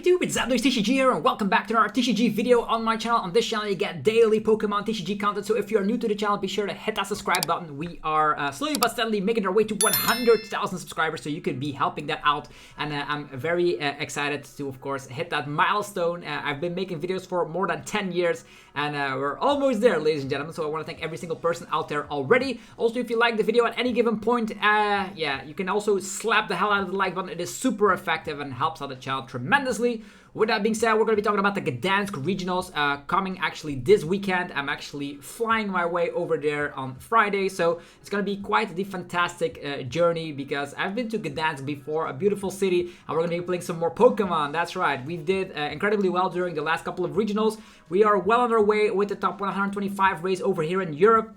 YouTube, it's Gdansk TCG here, and welcome back to another TCG video on my channel. On this channel you get daily Pokemon TCG content, so if you're new to the channel, be sure to hit that subscribe button. We are slowly but steadily making our way to 100,000 subscribers, so you could be helping that out, and I'm very excited to, of course, hit that milestone. I've been making videos for more than 10 years, and we're almost there, ladies and gentlemen, so I want to thank every single person out there already. Also, if you like the video at any given point, yeah, you can also slap the hell out of the like button. It is super effective and helps out the channel tremendously. With that being said, we're going to be talking about the Gdansk Regionals coming actually this weekend. I'm actually flying my way over there on Friday, so it's going to be quite the fantastic journey, because I've been to Gdansk before, a beautiful city, and we're going to be playing some more Pokemon. That's right, we did incredibly well during the last couple of regionals. We are well on our way with the top 125 race over here in Europe.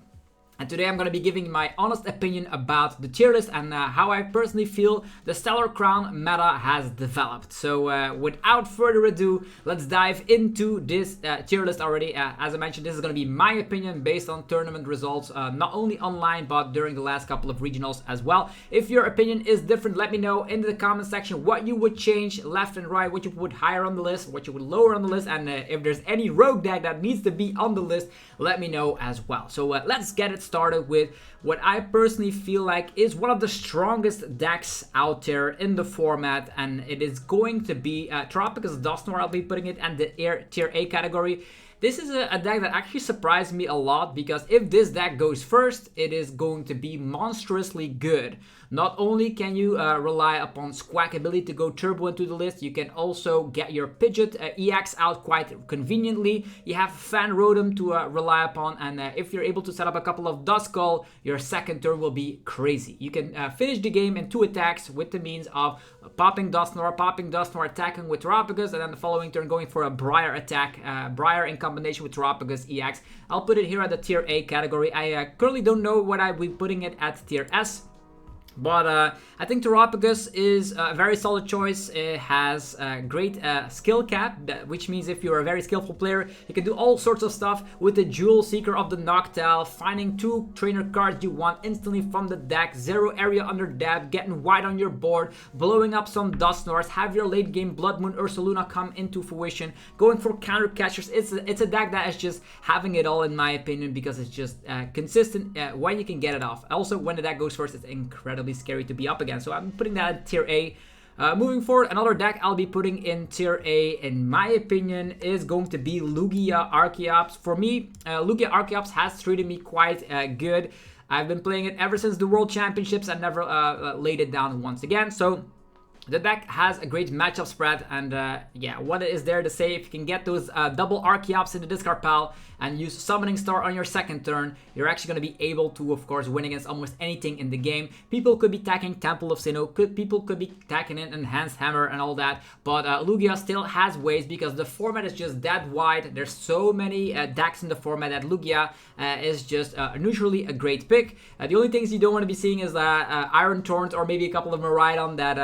And today I'm going to be giving my honest opinion about the tier list and how I personally feel the Stellar Crown meta has developed. So without further ado, let's dive into this tier list already. As I mentioned, this is going to be my opinion based on tournament results, not only online but during the last couple of regionals as well. If your opinion is different, let me know in the comment section what you would change left and right, what you would higher on the list, what you would lower on the list, and if there's any rogue deck that needs to be on the list, let me know as well. So let's get it started with what I personally feel like is one of the strongest decks out there in the format, and it is going to be Terapagos Dusknoir. I'll be putting it in the tier A category. This is a deck that actually surprised me a lot, because if this deck goes first, it is going to be monstrously good. Not only can you rely upon Squawk ability to go turbo into the list, you can also get your Pidgeot EX out quite conveniently. You have Fan Rotom to rely upon, and if you're able to set up a couple of Duskull, your second turn will be crazy. You can finish the game in 2 attacks with the means of popping Dusknoir, attacking with Terapagos, and then the following turn going for a Briar attack, Briar in combination with Terapagos EX. I'll put it here at the tier A category. I currently don't know what I'll be putting it at tier S. But I think Terapagos is a very solid choice. It has a great skill cap, which means if you're a very skillful player, you can do all sorts of stuff with the Jewel Seeker of the Noctowl, finding 2 trainer cards you want instantly from the deck, 0 area under dab, getting wide on your board, blowing up some Dusknoirs, have your late game Blood Moon Ursaluna come into fruition, going for counter catchers. It's a deck that is just having it all, in my opinion, because it's just consistent when you can get it off. Also, when the deck goes first, it's incredibly scary to be up against, so I'm putting that at tier A. Moving forward, another deck I'll be putting in tier A, in my opinion, is going to be Lugia Archeops. For me, Lugia Archeops has treated me quite good. I've been playing it ever since the World Championships and never laid it down once again, so the deck has a great matchup spread, and yeah, what is there to say? If you can get those double Archeops in the discard pile and use Summoning Star on your second turn, you're actually going to be able to, of course, win against almost anything in the game. People could be attacking Temple of Sinnoh, people could be attacking an Enhanced Hammer and all that, but Lugia still has ways, because the format is just that wide. There's so many decks in the format that Lugia is just neutrally a great pick. The only things you don't want to be seeing is Iron Thorns or maybe a couple of Miraidon that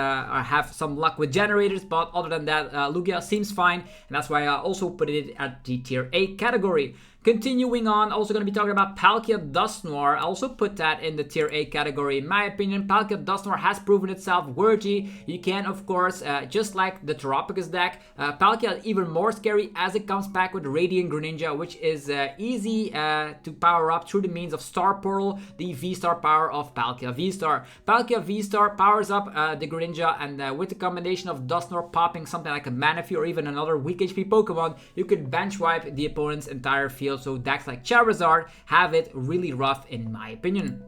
have some luck with generators, but other than that, Lugia seems fine, and that's why I also put it at the tier A category. Continuing on, also going to be talking about Palkia Dusknoir. I also put that in the tier A category. In my opinion, Palkia Dusknoir has proven itself worthy. You can, of course, just like the Terapagos deck, Palkia is even more scary as it comes back with Radiant Greninja, which is easy to power up through the means of Star Portal, the V-Star power of Palkia V-Star. Palkia V-Star powers up the Greninja, and with the combination of Dusknoir popping something like a Manaphy or even another weak HP Pokemon, you could bench wipe the opponent's entire field. So decks like Charizard have it really rough, in my opinion.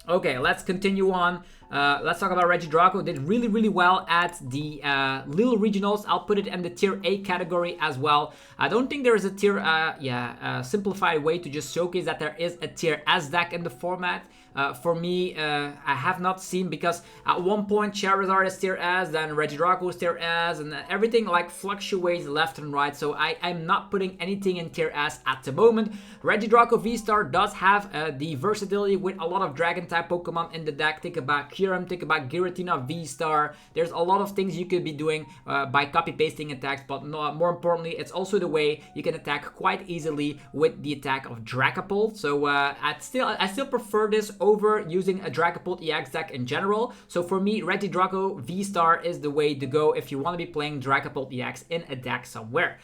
Okay, let's continue on. Let's talk about Regidrago. Did really well at the Lille Regionals. I'll put it in the tier A category as well. I don't think there is a tier, simplified way to just showcase that there is a tier S deck in the format. For me, I have not seen, because at one point Charizard is tier S, then Regidrago is tier S, and everything like fluctuates left and right, so I'm not putting anything in tier S at the moment. Regidrago VSTAR does have the versatility with a lot of Dragon type Pokemon in the deck. Think about Kyurem, think about Giratina VSTAR. There's a lot of things you could be doing by copy-pasting attacks, but more importantly, it's also the way you can attack quite easily with the attack of Dragapult. So I still prefer this over using a Dragapult EX deck in general. So for me, Regidrago VSTAR is the way to go if you want to be playing Dragapult EX in a deck somewhere.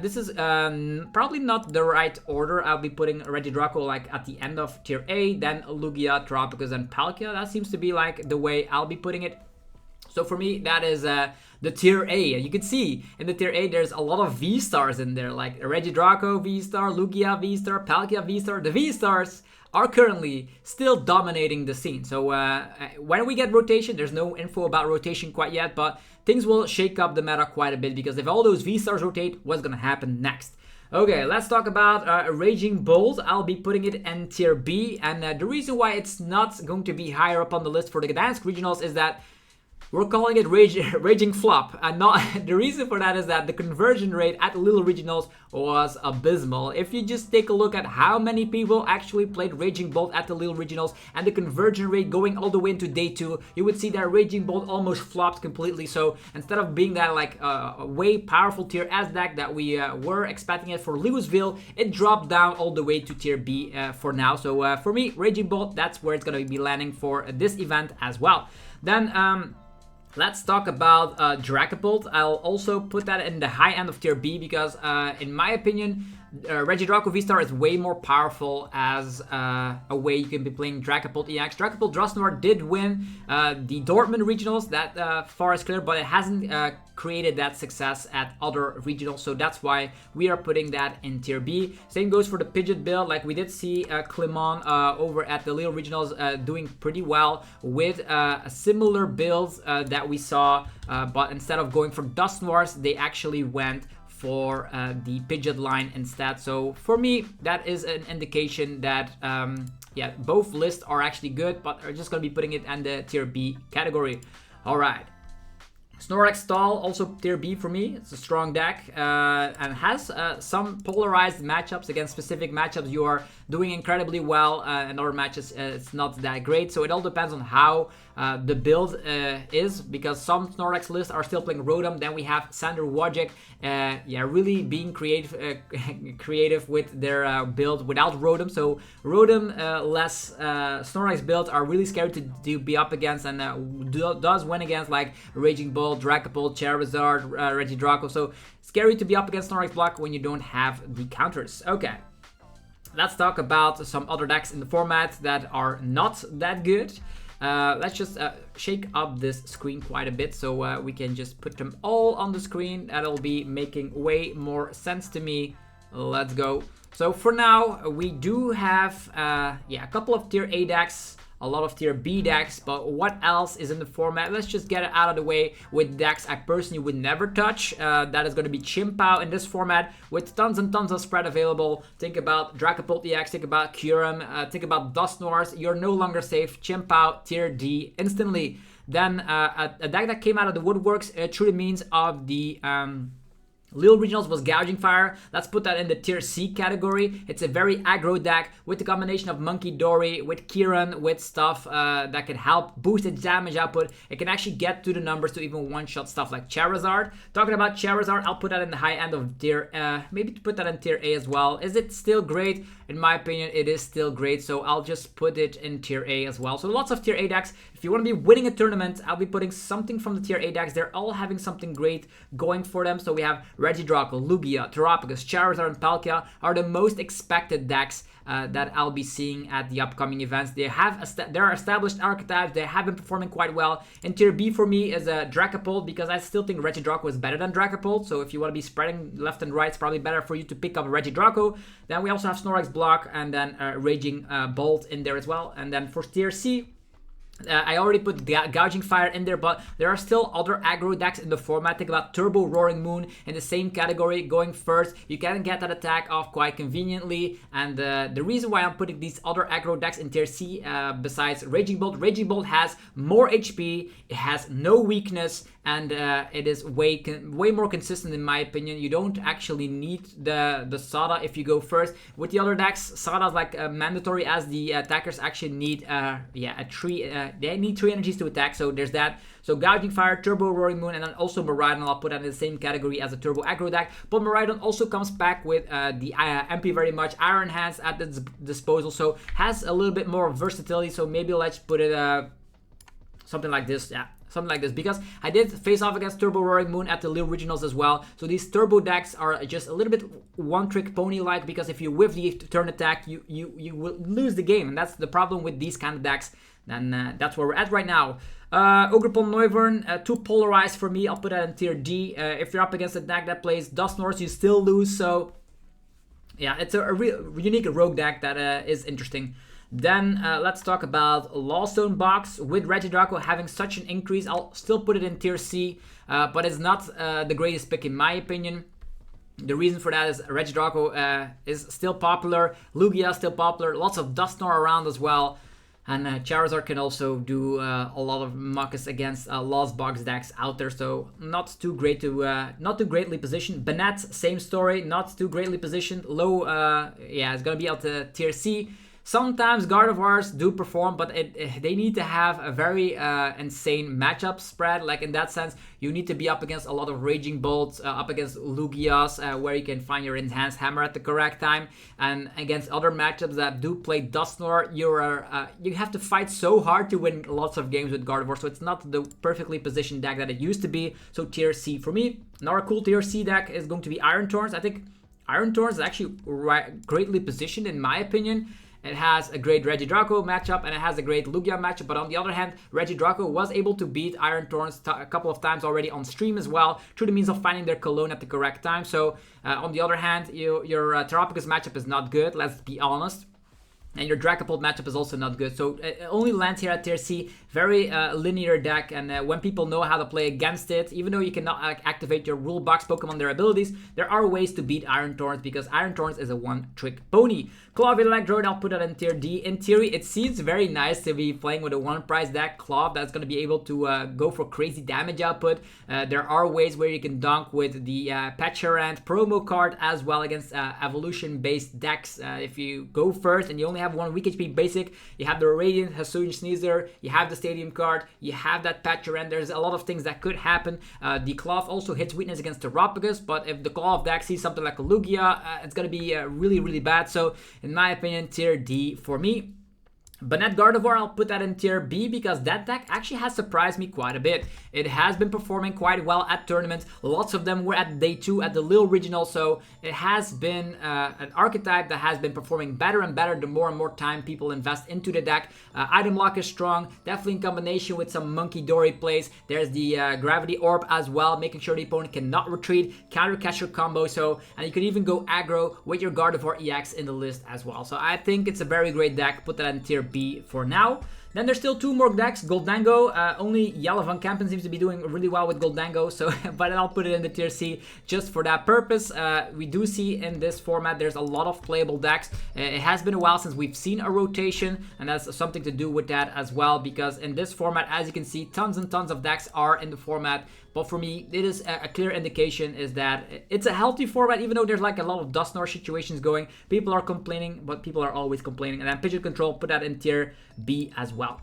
This is probably not the right order. I'll be putting Regidrago like at the end of tier A, then Lugia, Terapagos, and Palkia. That seems to be like the way I'll be putting it. So for me, that is the tier A. You can see in the tier A, there's a lot of V-stars in there, like Regidrago V-star, Lugia V-star, Palkia V-star. The V-stars are currently still dominating the scene. So when we get rotation, there's no info about rotation quite yet, but things will shake up the meta quite a bit, because if all those V-stars rotate, what's gonna happen next? Okay, let's talk about Raging Bolt. I'll be putting it in tier B, and the reason why it's not going to be higher up on the list for the Gdansk Regionals is that we're calling it Raging Flop, and not the reason for that is that the conversion rate at the Lille Regionals was abysmal. If you just take a look at how many people actually played Raging Bolt at the Lille Regionals and the conversion rate going all the way into day 2, you would see that Raging Bolt almost flopped completely. So instead of being that like a way powerful tier S deck that we were expecting it for Louisville, it dropped down all the way to tier B for now. So for me, Raging Bolt, that's where it's going to be landing for this event as well. Then let's talk about Dragapult. I'll also put that in the high end of tier B, because in my opinion, Regidrago VSTAR is way more powerful as a way you can be playing Dragapult EX. Dragapult Drosnoir did win the Dortmund Regionals, that far is clear, but it hasn't created that success at other regionals, so that's why we are putting that in tier B. Same goes for the Pidgeot build. Like we did see Clement over at the Lille Regionals doing pretty well with a similar build that we saw, but instead of going for Dusknoirs, they actually went for the Pidgeot line instead. So for me, that is an indication that yeah, both lists are actually good, but are just going to be putting it in the tier B category. All right. Snorlax Stall, also tier B for me. It's a strong deck and has some polarized matchups. Against specific matchups, you are doing incredibly well, and other matches it's not that great. So it all depends on how the build is, because some Snorlax lists are still playing Rotom. Then we have Sander Wojcik, yeah, really being creative with their build without Rotom. So Rotom less Snorlax builds are really scary to be up against, and does win against like Raging Bull, Dragapult, Charizard, Regidrago. So scary to be up against Snorlax block when you don't have the counters. Okay, let's talk about some other decks in the format that are not that good. Let's just shake up this screen quite a bit, so we can just put them all on the screen. That'll be making way more sense to me. Let's go. So for now, we do have yeah, a couple of tier A decks, a lot of tier B decks, but what else is in the format? Let's just get it out of the way with decks I personally would never touch. That is going to be Chimpao in this format, with tons and tons of spread available. Think about Dragapult EX, think about Kyurem, think about Dusknoirs. You're no longer safe. Chimpao tier D instantly. Then a deck that came out of the woodworks through the means of the Lille Regionals was Gouging Fire. Let's put that in the tier C category. It's a very aggro deck with the combination of Monkey Dory, with Kieran, with stuff that can help boost its damage output. It can actually get to the numbers to even one-shot stuff like Charizard. Talking about Charizard, I'll put that in the high end of tier, maybe to put that in tier A as well. Is it still great? In my opinion, it is still great, so I'll just put it in tier A as well. So lots of tier A decks. If you want to be winning a tournament, I'll be putting something from the tier A decks. They're all having something great going for them. So we have Regidrago, Lugia, Terapagos, Charizard, and Palkia are the most expected decks that I'll be seeing at the upcoming events. They have there are established archetypes. They have been performing quite well. And tier B for me is Dragapult, because I still think Regidrago is better than Dragapult. So if you want to be spreading left and right, it's probably better for you to pick up Regidrago. Then we also have Snorlax Block, and then Raging Bolt in there as well. And then for tier C, I already put Gouging Fire in there, but there are still other aggro decks in the format. Think about Turbo Roaring Moon in the same category going first. You can get that attack off quite conveniently, and the reason why I'm putting these other aggro decks in tier C besides Raging Bolt has more HP, it has no weakness, and it is way more consistent in my opinion. You don't actually need the Sada if you go first. With the other decks, Sada is like mandatory, as the attackers actually need yeah, a 3 they need 3 energies to attack, so there's that. So Gouging Fire, Turbo Roaring Moon, and then also Miraidon. I'll put that in the same category as a Turbo Aggro deck. But Miraidon also comes back with the MP very much, Iron Hands at its disposal, so has a little bit more versatility. So maybe let's put it something like this, yeah. Something like this, because I did face off against Turbo Roaring Moon at the Lille Regionals as well. So these turbo decks are just a little bit one-trick pony-like, because if you whiff the turn attack, you will lose the game, and that's the problem with these kind of decks. Then that's where we're at right now. Ogrepon Noivern, too polarized for me. I'll put that in tier D. If you're up against a deck that plays Dusknoir, you still lose. So yeah, it's a real unique rogue deck that is interesting. Then let's talk about Lawstone Box. With Regidrago having such an increase, I'll still put it in tier C, but it's not the greatest pick in my opinion. The reason for that is Regidrago is still popular, Lugia is still popular, lots of Dusknoir around as well, and Charizard can also do a lot of muckus against Lost Box decks out there, so not too greatly positioned. Banette, same story, not too greatly positioned, low, yeah, it's gonna be out to tier C. Sometimes Gardevoirs do perform, but they need to have a very insane matchup spread. Like in that sense, you need to be up against a lot of Raging Bolts, up against Lugias, where you can find your Enhanced Hammer at the correct time. And against other matchups that do play Dusknoir, you have to fight so hard to win lots of games with Gardevoir. So it's not the perfectly positioned deck that it used to be. So tier C for me. Another cool tier C deck is going to be Iron Thorns. I think Iron Thorns is actually greatly positioned in my opinion. It has a great Regidrago matchup and it has a great Lugia matchup, but on the other hand, Regidrago was able to beat Iron Thorns a couple of times already on stream as well, through the means of finding their cologne at the correct time. So on the other hand, your Terapagos matchup is not good, let's be honest. And your Dragapult matchup is also not good. So it only lands here at tier C. Very linear deck. And when people know how to play against it, even though you cannot activate your rule box Pokemon, their abilities, there are ways to beat Iron Thorns because Iron Thorns is a one-trick pony. Claw Electrode, I'll put that in tier D. In theory, it seems very nice to be playing with a one-price deck, Claw, that's going to be able to go for crazy damage output. There are ways where you can dunk with the Patcherant promo card as well against evolution-based decks. If you go first and you only have one weak HP basic, you have the Radiant Hisuian Sneasel, you have the Stadium card, you have that Patcherant. There's a lot of things that could happen. The Claw also hits weakness against Terapagos, but if the Claw deck sees something like a Lugia, it's going to be really, really bad. So in my opinion, tier D for me. Banette Gardevoir, I'll put that in tier B because that deck actually has surprised me quite a bit. It has been performing quite well at tournaments. Lots of them were at day 2 at the Lille Regionals, so it has been an archetype that has been performing better and better the more and more time people invest into the deck. Item lock is strong, definitely in combination with some Monkey Dory plays. There's the Gravity Orb as well, making sure the opponent cannot retreat, counter catch your combo, and you can even go aggro with your Gardevoir EX in the list as well. So I think it's a very great deck, put that in tier B for now. Then there's still 2 more decks. Gholdengo, only Jelle van Kampen seems to be doing really well with Gholdengo, so but I'll put it in the tier C just for that purpose. We do see in this format there's a lot of playable decks. It has been a while since we've seen a rotation, and that's something to do with that as well, because in this format, as you can see, tons and tons of decks are in the format. But for me, it is a clear indication is that it's a healthy format, even though there's like a lot of Dusknoir situations going. People are complaining, but people are always complaining. And then Pigeon Control, put that in tier B as well.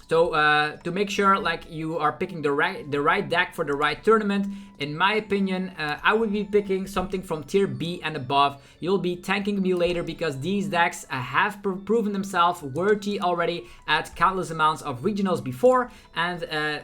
So to make sure like you are picking the right deck for the right tournament, in my opinion, I would be picking something from tier B and above. You'll be thanking me later because these decks have proven themselves worthy already at countless amounts of regionals before. And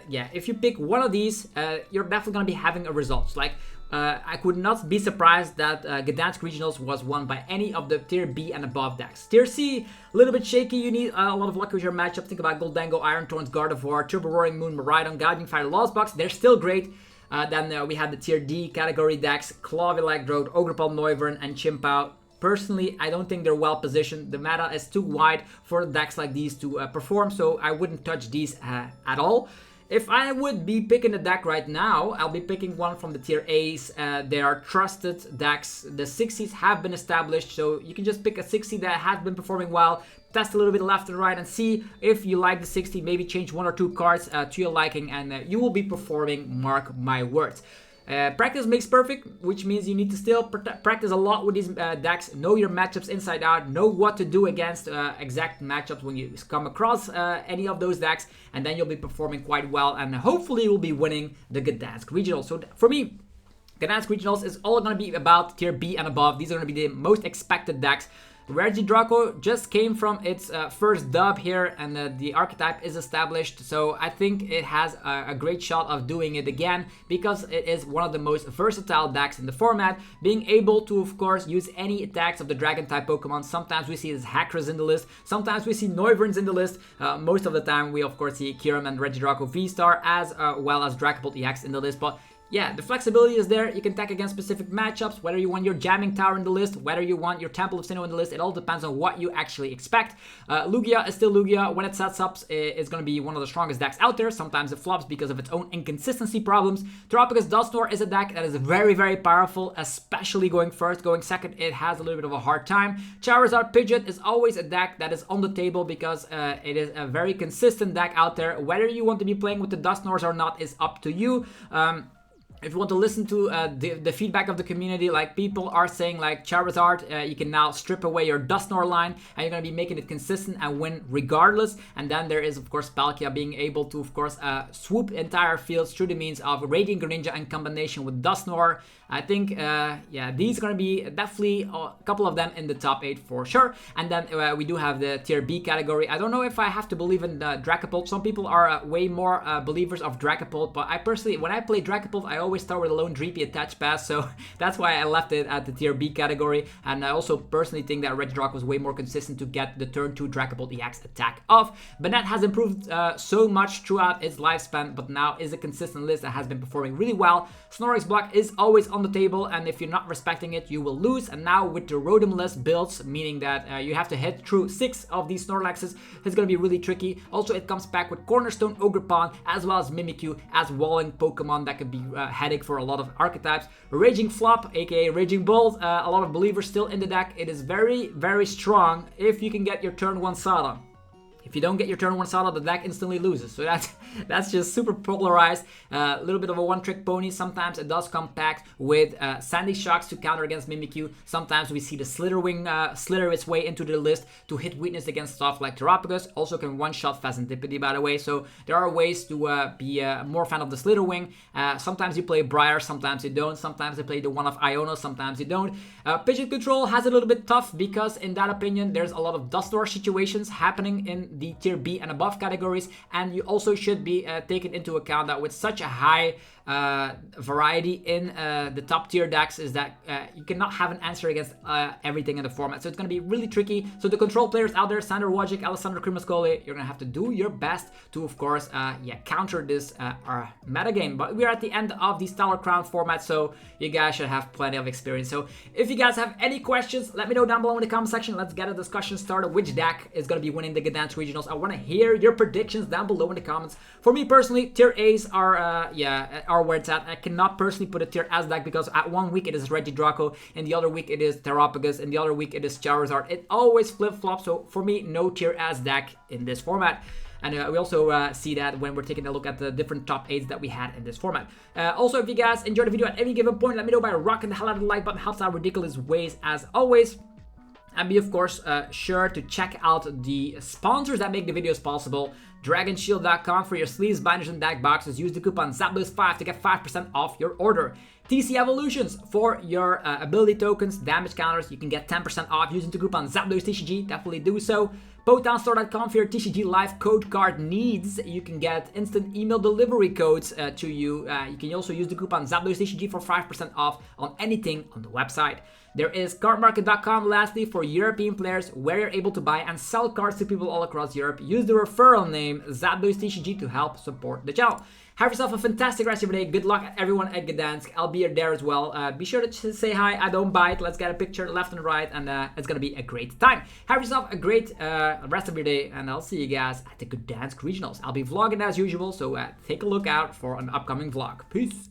yeah, if you pick one of these, you're definitely going to be having a result. Like I could not be surprised that Gdansk Regionals was won by any of the tier B and above decks. Tier C, a little bit shaky. You need a lot of luck with your matchup. Think about Gholdengo, Iron Thorns, Gardevoir, Turbo Roaring Moon, Miraidon, Gouging Fire, Lost Box. They're still great. Then we have the tier D category decks, Claw Electrode, Ogrepon Noivern, and Chimpao. Personally, I don't think they're well positioned. The meta is too wide for decks like these to perform, so I wouldn't touch these at all. If I would be picking a deck right now, I'll be picking one from the tier A's. They are trusted decks. The 60s have been established, so you can just pick a 60 that has been performing well, test a little bit left and right, and see if you like the 60, maybe change 1 or 2 cards to your liking, and you will be performing, mark my words. Practice makes perfect, which means you need to still practice a lot with these decks, know your matchups inside out, know what to do against exact matchups when you come across any of those decks, and then you'll be performing quite well, and hopefully you'll be winning the Gdansk Regionals. So for me, Gdansk Regionals is all going to be about tier B and above. These are going to be the most expected decks. Regidrago just came from its first dub here, and the archetype is established, so I think it has a great shot of doing it again, because it is one of the most versatile decks in the format, being able to, of course, use any attacks of the dragon type Pokemon. Sometimes we see this Hackers in the list, sometimes we see Noivern in the list, most of the time we of course see Kyurem and Regidrago VSTAR, as well as Dragapult EX in the list. But yeah, the flexibility is there. You can attack against specific matchups, whether you want your Jamming Tower in the list, whether you want your Temple of Sinnoh in the list. It all depends on what you actually expect. Lugia is still Lugia. When it sets up, it's going to be one of the strongest decks out there. Sometimes it flops because of its own inconsistency problems. Terapagos Dusknoir is a deck that is very, very powerful, especially going first. Going second, it has a little bit of a hard time. Charizard Pidgeot is always a deck that is on the table because it is a very consistent deck out there. Whether you want to be playing with the Dusknoirs or not is up to you. If you want to listen to the feedback of the community, like people are saying like Charizard, you can now strip away your Dusknoir line and you're going to be making it consistent and win regardless. And then there is, of course, Palkia being able to, of course, swoop entire fields through the means of Radiant Greninja in combination with Dusknoir. I think, yeah, these are going to be definitely a couple of them in the top 8 for sure. And then we do have the tier B category. I don't know if I have to believe in Dragapult. Some people are way more believers of Dragapult, but I personally, when I play Dragapult, I always start with a lone Dreepy attach pass, so that's why I left it at the tier B category. And I also personally think that Regidrago was way more consistent to get the turn 2 Dragapult EX attack off. Banette has improved so much throughout its lifespan, but now is a consistent list that has been performing really well. Snorlax block is always on the table, and if you're not respecting it, you will lose. And now with the Rotom-less builds, meaning that you have to hit through 6 of these Snorlaxes, it's going to be really tricky. Also, it comes back with Cornerstone Ogerpon, as well as Mimikyu, as walling Pokemon that could be a headache for a lot of archetypes. Raging Flop, aka Raging Bolt, a lot of believers still in the deck. It is very, very strong if you can get your turn 1 Sada. If you don't get your turn 1 Sada, the deck instantly loses. So that's just super polarized. A little bit of a one-trick pony. Sometimes it does come packed with Sandy Shocks to counter against Mimikyu. Sometimes we see the Slitherwing slither its way into the list to hit weakness against stuff like Terapagos. Also can one-shot Phasantipity, by the way. So there are ways to be more fan of the Slitherwing. Sometimes you play Briar, sometimes you don't. Sometimes you play the one of Iono, sometimes you don't. Pidgeot Control has it a little bit tough because, in that opinion, there's a lot of Dusknoir situations happening in the tier B and above categories, and you also should be taken into account that with such a high variety in the top tier decks is that you cannot have an answer against everything in the format, so it's going to be really tricky. So the control players out there, Sander Wojcik, Alessandro Crimascoli, you're going to have to do your best to, of course, yeah, counter this meta game. But we're at the end of the Stellar Crown format, so you guys should have plenty of experience. So if you guys have any questions, let me know down below in the comment section. Let's get a discussion started. Which deck is going to be winning the Gdansk Regionals? I want to hear your predictions down below in the comments. For me personally, tier A's are are where it's at. I cannot personally put a tier S deck because at 1 week it is Regidrago, in the other week it is Terapagos, in the other week it is Charizard. It always flip-flops, so for me, no tier S deck in this format. And we also see that when we're taking a look at the different top 8s that we had in this format. Also, if you guys enjoyed the video at any given point, let me know by rocking the hell out of the like button. Helps out ridiculous ways as always. And be, of course, sure to check out the sponsors that make the videos possible. DragonShield.com for your sleeves, binders, and deck boxes. Use the coupon ZAPLOS5 to get 5% off your order. TC Evolutions for your ability tokens, damage counters. You can get 10% off using the coupon ZAPLOSTCG. Definitely do so. PotownStore.com for your TCG Live code card needs. You can get instant email delivery codes to you. You can also use the coupon ZAPLOSTCG for 5% off on anything on the website. There is CARDMARKET.com lastly for European players, where you're able to buy and sell cards to people all across Europe. Use the referral name ZAPLOSTCG to help support the channel. Have yourself a fantastic rest of your day. Good luck everyone at Gdansk. I'll be there as well. Be sure to say hi. I don't bite. Let's get a picture left and right, and it's gonna be a great time. Have yourself a great rest of your day, and I'll see you guys at the Gdansk Regionals. I'll be vlogging as usual, so take a look out for an upcoming vlog. Peace.